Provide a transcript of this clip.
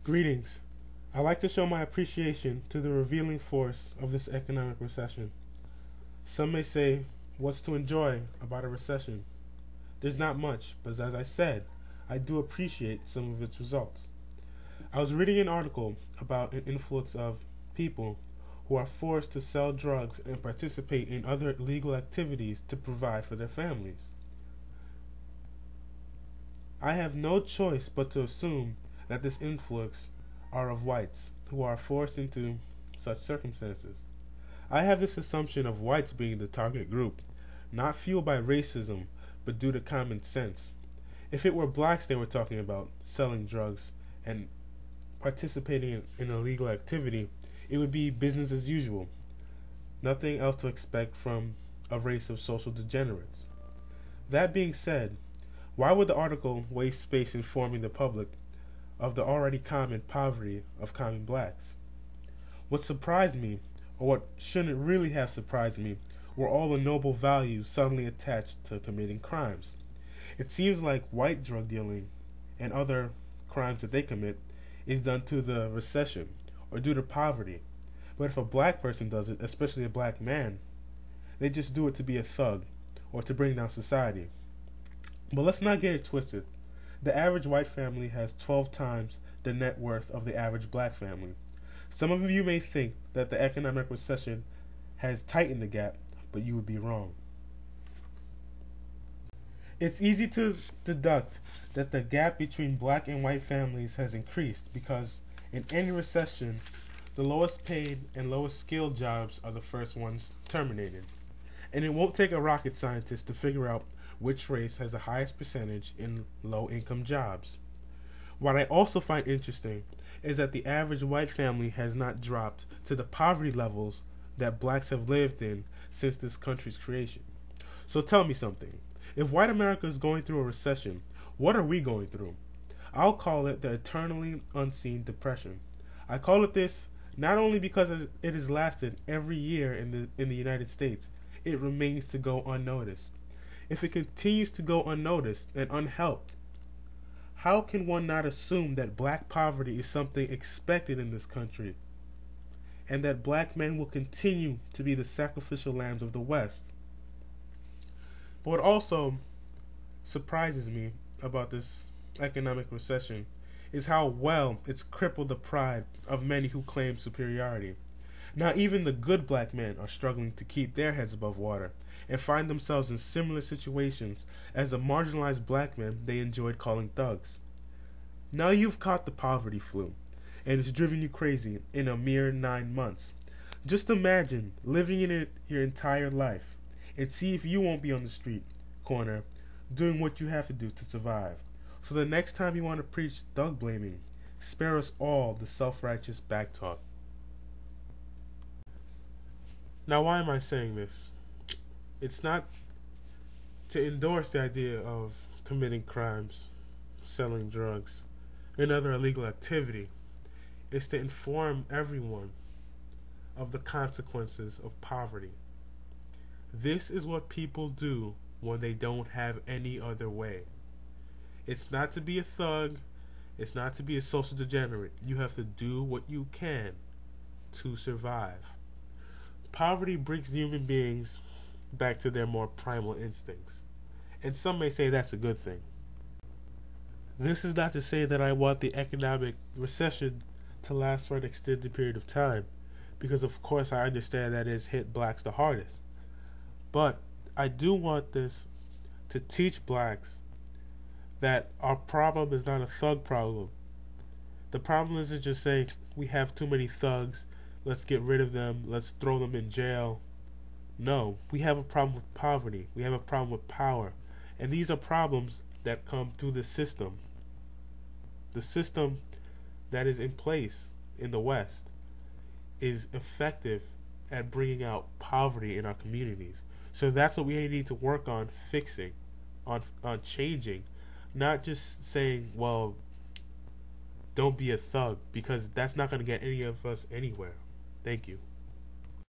Greetings. I like to show my appreciation to the revealing force of this economic recession. Some may say, what's to enjoy about a recession? There's not much, but as I said, I do appreciate some of its results. I was reading an article about an influx of people who are forced to sell drugs and participate in other illegal activities to provide for their families. I have no choice but to assume that this influx are of whites who are forced into such circumstances. I have this assumption of whites being the target group, not fueled by racism, but due to common sense. If it were blacks they were talking about, selling drugs and participating in illegal activity, it would be business as usual. Nothing else to expect from a race of social degenerates. That being said, why would the article waste space informing the public of the already common poverty of common blacks? What surprised me, or what shouldn't really have surprised me, were all the noble values suddenly attached to committing crimes. It seems like white drug dealing and other crimes that they commit is done to the recession or due to poverty. But if a black person does it, especially a black man, they just do it to be a thug or to bring down society. But let's not get it twisted. The average white family has 12 times the net worth of the average black family. Some of you may think that the economic recession has tightened the gap, but you would be wrong. It's easy to deduct that the gap between black and white families has increased because in any recession, the lowest paid and lowest skilled jobs are the first ones terminated. And it won't take a rocket scientist to figure out which race has the highest percentage in low-income jobs. What I also find interesting is that the average white family has not dropped to the poverty levels that blacks have lived in since this country's creation. So tell me something. If white America is going through a recession, what are we going through? I'll call it the eternally unseen depression. I call it this not only because it has lasted every year in the United States, it remains to go unnoticed. If it continues to go unnoticed and unhelped, how can one not assume that black poverty is something expected in this country and that black men will continue to be the sacrificial lambs of the West? But what also surprises me about this economic recession is how well it's crippled the pride of many who claim superiority. Now even the good black men are struggling to keep their heads above water and find themselves in similar situations as the marginalized black men they enjoyed calling thugs. Now you've caught the poverty flu, and it's driven you crazy in a mere 9 months. Just imagine living in it your entire life, and see if you won't be on the street corner doing what you have to do to survive. So the next time you want to preach thug blaming, spare us all the self-righteous backtalk. Now why am I saying this? It's not to endorse the idea of committing crimes, selling drugs, and other illegal activity. It's to inform everyone of the consequences of poverty. This is what people do when they don't have any other way. It's not to be a thug, it's not to be a social degenerate. You have to do what you can to survive. Poverty brings human beings back to their more primal instincts, and some may say that's a good thing. This is not to say that I want the economic recession to last for an extended period of time, because of course I understand that it has hit blacks the hardest. But I do want this to teach blacks that our problem is not a thug problem. The problem isn't just saying we have too many thugs, let's get rid of them, let's throw them in jail. No, we have a problem with poverty, we have a problem with power, and these are problems that come through the system. The system that is in place in the West is effective at bringing out poverty in our communities. So that's what we need to work on fixing, on changing, not just saying, well, don't be a thug, because that's not going to get any of us anywhere. Thank you.